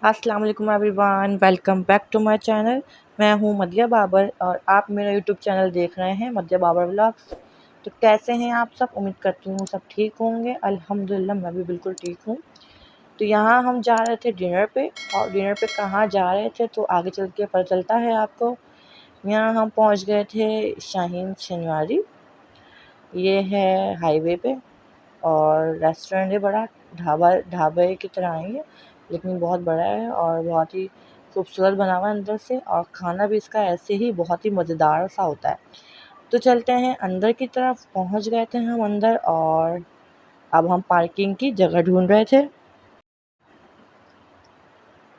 अस्सलाम वालेकुम everyone, welcome back to my channel. मैं हूं मदिया बाबर और आप मेरा यूट्यूब चैनल देख रहे हैं मदिया बाबर व्लॉग्स। तो कैसे हैं आप सब? उम्मीद करती हूँ सब ठीक होंगे। अल्हम्दुलिल्लाह मैं भी बिल्कुल ठीक हूँ। तो यहाँ हम जा रहे थे डिनर पे, और डिनर पे कहाँ जा रहे थे तो आगे चल के पता चलता है आपको। यहाँ हम पहुँच गए थे शाहीन शनिवारी। ये है हाईवे पे और रेस्टोरेंट है बड़ा, ढाबे की तरह है ये, लेकिन बहुत बड़ा है और बहुत ही खूबसूरत बना हुआ है अंदर से, और खाना भी इसका ऐसे ही बहुत ही मज़ेदार सा होता है। तो चलते हैं अंदर की तरफ। पहुंच गए थे हम अंदर और अब हम पार्किंग की जगह ढूंढ रहे थे।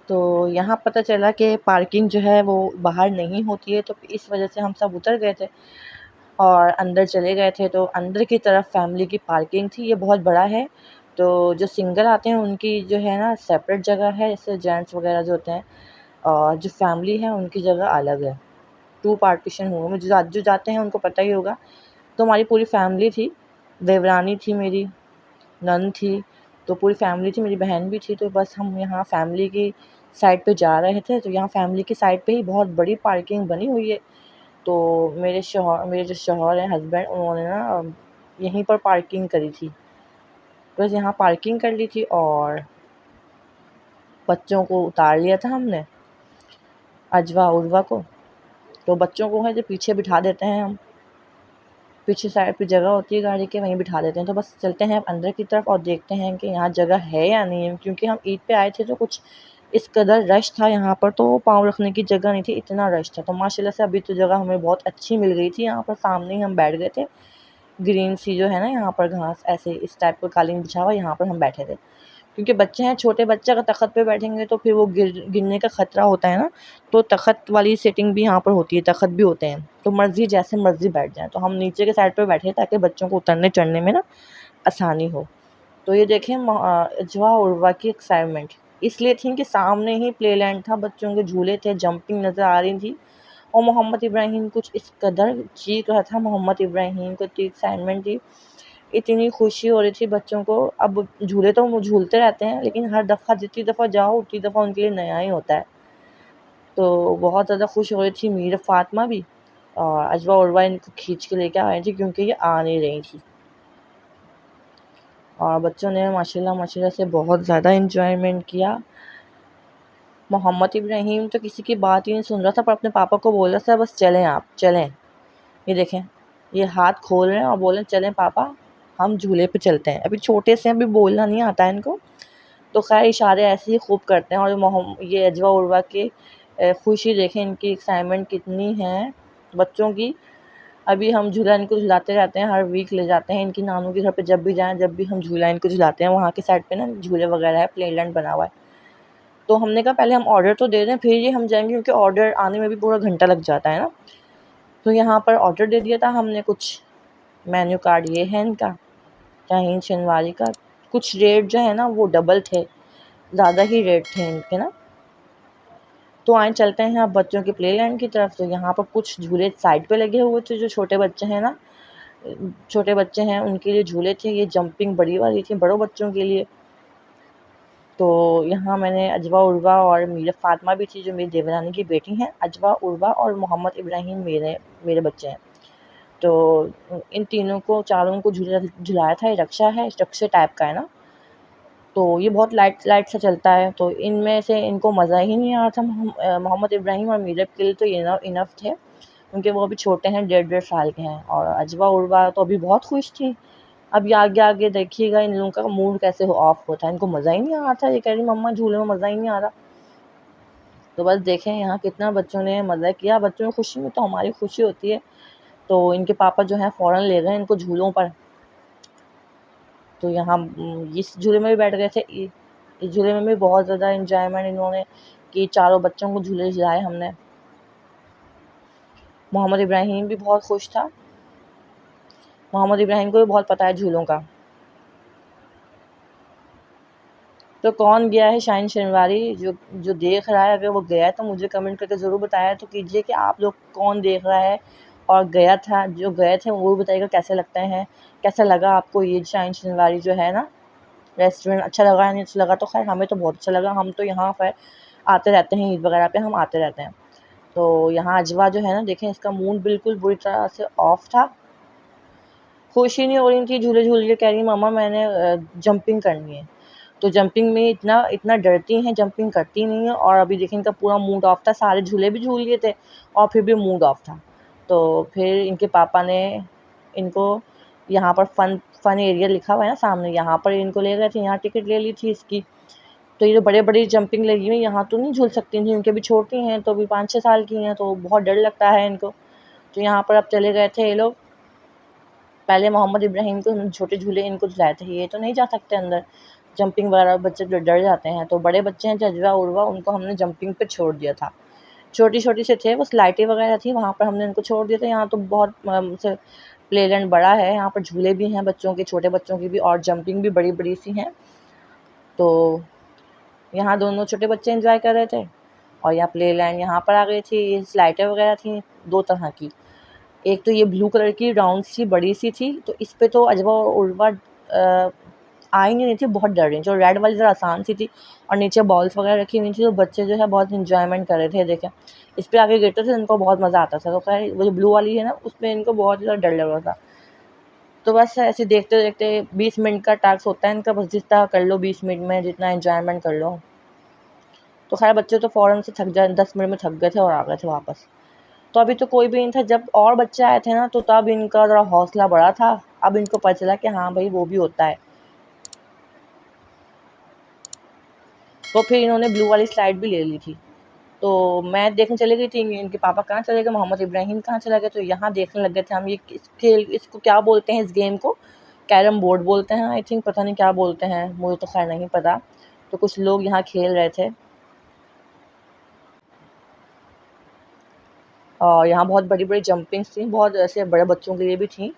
तो यहाँ पता चला कि पार्किंग जो है वो बाहर नहीं होती है, तो इस वजह से हम सब उतर गए थे और अंदर चले गए थे। तो अंदर की तरफ फैमिली की पार्किंग थी। ये बहुत बड़ा है, तो जो सिंगल आते हैं उनकी जो है ना सेपरेट जगह है, जैसे जेंट्स वगैरह जो होते हैं, और जो फैमिली है उनकी जगह अलग है। टू पार्टीशन हुए हैं, जो जाते हैं उनको पता ही होगा। तो हमारी पूरी फैमिली थी, देवरानी थी, मेरी नन थी, तो पूरी फैमिली थी, मेरी बहन भी थी। तो बस हम यहाँ फैमिली की साइड पे जा रहे थे। तो यहाँ फैमिली की साइड पे ही बहुत बड़ी पार्किंग बनी हुई है। तो मेरे जो शौहर हैं, हस्बैंड, उन्होंने ना यहीं पर पार्किंग करी थी। बस यहाँ पार्किंग कर ली थी और बच्चों को उतार लिया था हमने, अजवा उर्वा को। तो बच्चों को है जो पीछे बिठा देते हैं हम, पीछे साइड पे जगह होती है गाड़ी के, वहीं बिठा देते हैं। तो बस चलते हैं अब अंदर की तरफ और देखते हैं कि यहाँ जगह है या नहीं है, क्योंकि हम ईद पे आए थे तो कुछ इस कदर रश था यहाँ पर, तो पाँव रखने की जगह नहीं थी, इतना रश था। तो माशाल्लाह से अभी तो जगह हमें बहुत अच्छी मिल गई थी। यहाँ पर सामने ही हम बैठ गए थे। ग्रीन सी जो है ना यहाँ पर घास, ऐसे इस टाइप का कालीन बिछा हुआ, यहाँ पर हम बैठे थे। क्योंकि बच्चे हैं, छोटे बच्चे अगर तख़्त पे बैठेंगे तो फिर वो गिरने का ख़तरा होता है ना। तो तख़्त वाली सेटिंग भी यहाँ पर होती है, तख़्त भी होते हैं, तो मर्ज़ी जैसे मर्ज़ी बैठ जाएँ। तो हम नीचे के साइड पे बैठे ताकि बच्चों को उतरने चढ़ने में ना आसानी हो। तो ये देखें इजवा और उर्वा की एक्साइटमेंट इसलिए थी कि सामने ही प्ले लैंड था, बच्चों के झूले थे, जंपिंग नज़र आ रही थी। और मोहम्मद इब्राहीम कुछ इस कदर चीख रहा था, मोहम्मद इब्राहीम को इतनी एक्साइटमेंट थी, इतनी खुशी हो रही थी बच्चों को। अब झूले तो वो झूलते रहते हैं, लेकिन हर दफ़ा जितनी दफ़ा जाओ उतनी दफ़ा उनके लिए नया ही होता है। तो बहुत ज़्यादा खुश हो रही थी मीर फ़ातिमा भी, और अजवा उर्वा इनको खींच के लेके आ रही थी क्योंकि ये आ नहीं रही थी। और बच्चों ने माशाल्लाह माशाल्लाह से बहुत ज़्यादा एंजॉयमेंट किया। मोहम्मद इब्राहीम तो किसी की बात ही नहीं सुन रहा था, पर अपने पापा को बोल रहा था बस चलें, आप चलें। ये देखें, ये हाथ खोल रहे हैं और बोल रहे हैं चलें पापा, हम झूले पे चलते हैं। अभी छोटे से, अभी बोलना नहीं आता है इनको, तो खैर इशारे ऐसे ही खूब करते हैं। और ये अजवा उर्वा के खुशी देखें, इनकी एक्साइटमेंट कितनी है बच्चों की। अभी हम झूला इनको झुलाते रहते हैं, हर वीक ले जाते हैं इनकी नानू के घर पे। जब भी जाएँ, जब भी हम झूला इनको झुलाते हैं, वहाँ के साइड पे ना झूले वगैरह है, प्ले लैंड बना हुआ है। तो हमने कहा पहले हम ऑर्डर तो दे दें फिर ये हम जाएंगे, क्योंकि ऑर्डर आने में भी पूरा घंटा लग जाता है ना। तो यहाँ पर ऑर्डर दे दिया था हमने। कुछ मेन्यू कार्ड ये है इनका, शाहीन शनिवारी का। कुछ रेट जो है ना वो डबल थे, ज़्यादा ही रेट थे इनके ना। तो आए चलते हैं अब बच्चों के प्ले लैंड की तरफ। तो यहाँ पर कुछ झूले साइड पे लगे हुए थे, जो छोटे बच्चे हैं ना, छोटे बच्चे हैं उनके लिए झूले थे। ये जंपिंग बड़ी वाली थी बड़ों बच्चों के लिए। तो यहाँ मैंने अजवा उर्वा और मीरा फ़ातिमा भी थी, जो मेरी देवरानी की बेटी हैं। अजवा उर्वा और मोहम्मद इब्राहीम मेरे मेरे बच्चे हैं। तो इन तीनों को, चारों को झुलाया था। ये रक्शा है, रक्शे टाइप का है ना, तो ये बहुत लाइट लाइट सा चलता है। तो इनमें से इनको मज़ा ही नहीं आ रहा था। मोहम्मद इब्राहीम और मीरब के लिए तो ये इनफ थे, क्योंकि वो अभी छोटे हैं, 1.5 साल के हैं। और अजवा उर्वा तो अभी बहुत खुश थी। अब ये आगे आगे देखिएगा इन लोगों का मूड कैसे ऑफ होता है, इनको मज़ा ही नहीं आ रहा था। ये कह रही मम्मा झूले में मज़ा ही नहीं आ रहा। तो बस देखें यहाँ कितना बच्चों ने मज़ा किया। बच्चों की खुशी में तो हमारी खुशी होती है। तो इनके पापा जो हैं फ़ौरन ले गए इनको झूलों पर। तो यहाँ इस झूले में भी बैठ गए थे। इस झूले में भी बहुत ज़्यादा एंजॉयमेंट इन्होंने की, चारों बच्चों को झूले झुलाए हमने। मोहम्मद इब्राहीम भी बहुत खुश था। मोहम्मद इब्राहीम को भी बहुत पता है झूलों का। तो कौन गया है शाहीन शनिवारी, जो जो देख रहा है, अगर वो गया है तो मुझे कमेंट करके ज़रूर बताया तो कीजिए कि आप लोग कौन देख रहा है और गया था। जो गए थे वो भी बताइएगा कैसे लगते हैं, कैसा लगा आपको ये शाहीन शनिवारी जो है ना। रेस्टोरेंट अच्छा लगा नहीं अच्छा लगा, तो खैर हमें तो बहुत अच्छा लगा। हम तो यहाँ पर आते रहते हैं, ईद वगैरह पे हम आते रहते हैं। तो यहाँ अजवा जो है ना, देखें इसका मूड बिल्कुल बुरी तरह से ऑफ था, खुश ही नहीं हो रही थी, झूले झूल के कह रही मम्मा मैंने जंपिंग करनी है। तो जंपिंग में इतना इतना डरती हैं, जंपिंग करती नहीं है। और अभी देखिए इनका पूरा मूड ऑफ था, सारे झूले भी झूल लिए थे और फिर भी मूड ऑफ था। तो फिर इनके पापा ने इनको यहाँ पर फन फन एरिया लिखा हुआ है ना सामने, यहाँ पर इनको ले गए थे, यहाँ टिकट ले ली थी इसकी। तो ये जो बड़े बड़ी जंपिंग लगी हुई यहाँ तो नहीं झूल सकती थी, इनके भी छोटी हैं, तो अभी 5-6 साल की हैं, तो बहुत डर लगता है इनको। तो यहाँ पर अब चले गए थे ये लोग। पहले मोहम्मद इब्राहिम को हम छोटे झूले इनको झुलाए थे, ये तो नहीं जा सकते अंदर, जंपिंग वगैरह बच्चे डर जाते हैं। तो बड़े बच्चे हैं जजवा उर्वा, उनको हमने जंपिंग पे छोड़ दिया था। छोटी छोटी से थे, बस लाइटें वगैरह थी, वहाँ पर हमने इनको छोड़ दिया था। यहाँ तो बहुत से प्लेलैंड बड़ा है, यहाँ पर झूले भी हैं बच्चों के, छोटे बच्चों की भी, और जंपिंग भी बड़ी बड़ी सी हैं। तो यहाँ दोनों छोटे बच्चे एंजॉय कर रहे थे। और यहाँ प्लेलैंड यहाँ पर आ गई थी, स्लाइडें वगैरह थी 2 तरह की। एक तो ये ब्लू कलर की राउंड सी बड़ी सी थी, तो इस पे तो अजवा और उर्वा आ ही नहीं थी, बहुत डर रही। जो रेड वाली ज़रा आसान सी थी और नीचे बॉल्स वगैरह रखी हुई थी, तो बच्चे जो है बहुत इंजॉयमेंट कर रहे थे। देखें इस पर आगे गिरते थे, इनको बहुत मज़ा आता था। तो खैर वो जो ब्लू वाली है ना, उसमें इनको बहुत ज़्यादा डर लग रहा था। तो बस ऐसे देखते देखते 20 मिनट का टास्क होता है इनका, बस जितना कर लो 20 मिनट में, जितना इंजॉयमेंट कर लो। तो खैर बच्चे तो फ़ौरन से थक जाए, 10 मिनट में थक गए थे और आ गए थे वापस। तो अभी तो कोई भी नहीं था, जब और बच्चे आए थे ना, तो तब इनका ज़रा हौसला बढ़ा था। अब इनको पता चला कि हाँ भाई वो भी होता है। तो फिर इन्होंने ब्लू वाली स्लाइड भी ले ली थी। तो मैं देखने चली गई थी, इनके पापा कहाँ चले गए, मोहम्मद इब्राहिम कहाँ चला गया। तो यहाँ देखने लग गए थे हम, ये किस खेल, इसको क्या बोलते हैं, इस गेम को कैरम बोर्ड बोलते हैं आई थिंक, पता नहीं क्या बोलते हैं, मुझे तो खैर नहीं पता। तो कुछ लोग यहाँ खेल रहे थे और यहाँ बहुत बड़ी बड़ी जंपिंग्स थी, बहुत ऐसे बड़े बच्चों के लिए भी थी।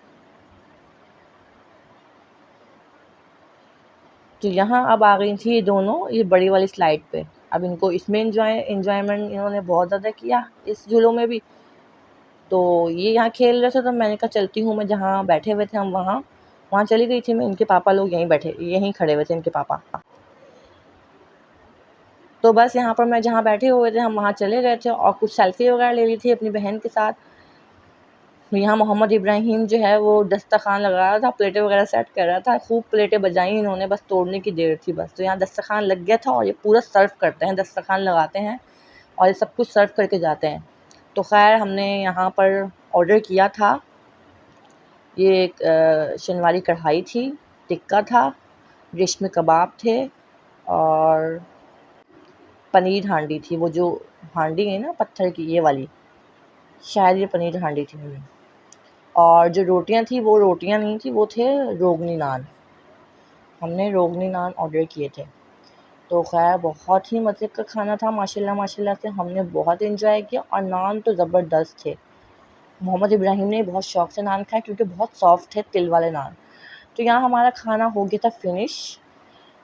तो यहाँ अब आ गई थी ये दोनों, ये बड़ी वाली स्लाइड पे। अब इनको इसमें इंजॉयमेंट इन्होंने बहुत ज़्यादा किया, इस झूलों में भी। तो ये यहाँ खेल रहे थे, तो मैंने कहा चलती हूँ मैं, जहाँ बैठे हुए थे हम वहाँ वहाँ चली गई थी मैं। इनके पापा लोग यहीं खड़े हुए थे इनके पापा। तो बस यहाँ पर मैं जहाँ बैठे हुए थे हम वहाँ चले गए थे और कुछ सेल्फी वगैरह ले ली थी अपनी बहन के साथ। यहाँ मोहम्मद इब्राहिम जो है वो दस्तरखान लगा रहा था, प्लेटें वगैरह सेट कर रहा था, खूब प्लेटें बजाई इन्होंने, बस तोड़ने की देर थी बस। तो यहाँ दस्तरखान लग गया था और ये पूरा सर्व करते हैं, दस्तरखान लगाते हैं और ये सब कुछ सर्व करके जाते हैं। तो खैर हमने यहाँ पर ऑर्डर किया था, ये एक शनवारी कढ़ाई थी, टिक्का था, रेशमी कबाब थे और पनीर हांडी थी, वो जो हांडी है ना पत्थर की, ये वाली, शायद ये पनीर हांडी थी। और जो रोटियां थी वो रोटियां नहीं थी, वो थे रोगनी नान। हमने रोगनी नान ऑर्डर किए थे। तो खैर बहुत ही मज़े का खाना था, माशाल्लाह माशाल्लाह से हमने बहुत एंजॉय किया और नान तो ज़बरदस्त थे। मोहम्मद इब्राहिम ने बहुत शौक़ से नान खाए क्योंकि बहुत सॉफ्ट थे तिल वाले नान। तो यहाँ हमारा खाना हो गया था फिनिश।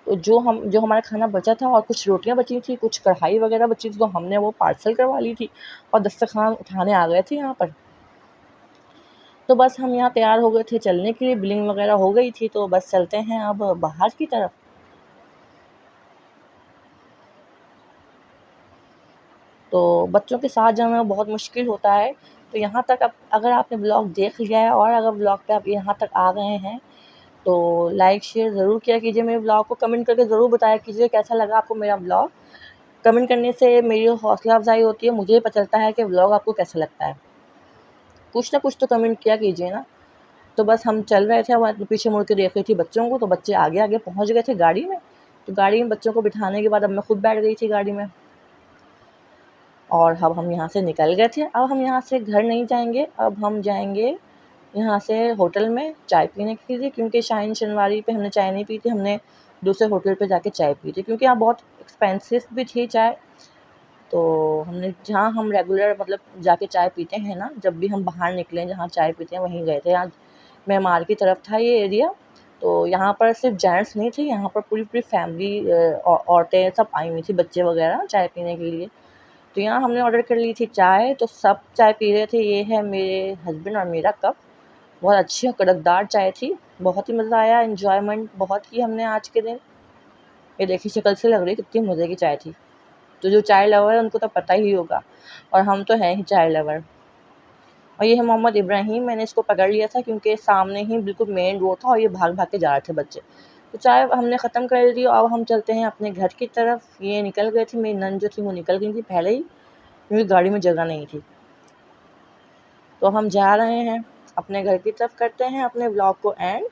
तो जो हमारा खाना बचा था और कुछ रोटियां बची थी, कुछ कढ़ाई वगैरह बची थी, तो हमने वो पार्सल करवा ली थी और दस्तरखान उठाने आ गए थे यहाँ पर। तो बस हम यहाँ तैयार हो गए थे चलने के लिए, बिलिंग वगैरह हो गई थी, तो बस चलते हैं अब बाहर की तरफ। तो बच्चों के साथ जाना बहुत मुश्किल होता है। तो यहाँ तक अब अगर आपने ब्लॉग देख लिया है और अगर ब्लॉग पे आप यहाँ तक आ गए हैं, तो लाइक शेयर ज़रूर किया कीजिए मेरे ब्लॉग को, कमेंट करके ज़रूर बताया कीजिए कैसा लगा आपको मेरा ब्लॉग। कमेंट करने से मेरी हौसला अफ़ज़ाई होती है, मुझे पता चलता है कि ब्लॉग आपको कैसा लगता है। कुछ ना कुछ तो कमेंट किया कीजिए ना। तो बस हम चल रहे थे, अब पीछे मुड़ के देख रही थी बच्चों को, तो बच्चे आगे आगे पहुँच गए थे गाड़ी में। तो गाड़ी में बच्चों को बिठाने के बाद अब मैं खुद बैठ गई थी गाड़ी में और अब हम यहाँ से निकल गए थे। अब हम यहाँ से घर नहीं जाएंगे, अब हम जाएंगे यहाँ से होटल में चाय पीने के लिए, क्योंकि शाहीन शनवारी पे हमने चाय नहीं पी थी, हमने दूसरे होटल पे जाके चाय पी थी, क्योंकि यहाँ बहुत एक्सपेंसिव भी थी चाय। तो हमने जहाँ हम रेगुलर मतलब जाके चाय पीते हैं ना, जब भी हम बाहर निकलें जहाँ चाय पीते हैं वहीं गए थे। यहाँ मेमार की तरफ था ये एरिया। तो यहाँ पर सिर्फ जेंट्स नहीं थे, यहाँ पर पूरी पूरी फैमिली औरतें सब आई हुई थी, बच्चे वगैरह चाय पीने के लिए। तो यहाँ हमने ऑर्डर कर ली थी चाय, तो सब चाय पी रहे थे। ये है मेरे हस्बैंड और मेरा कप। बहुत अच्छी और कड़कदार चाय थी। बहुत ही मज़ा आया, एन्जॉयमेंट बहुत की हमने आज के दिन। ये देखिए शक्ल से लग रही है कितनी मज़े की चाय थी। तो जो चाय लवर है उनको तो पता ही होगा, और हम तो हैं ही चाय लवर। और ये है मोहम्मद इब्राहिम, मैंने इसको पकड़ लिया था क्योंकि सामने ही बिल्कुल मेन रोड था और ये भाग-भाग के जा रहे थे बच्चे। तो चाय हमने ख़त्म कर दी, अब हम चलते हैं अपने घर की तरफ। ये निकल गए थे, मेरी नंद जो थी वो निकल गई थी पहले ही, क्योंकि गाड़ी में जगह नहीं थी। तो हम जा रहे हैं अपने घर की तरफ, करते हैं अपने व्लॉग को एंड।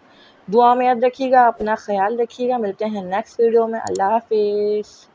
दुआ में याद रखिएगा, अपना ख़्याल रखिएगा, मिलते हैं नेक्स्ट वीडियो में। अल्लाह हाफ़िज़।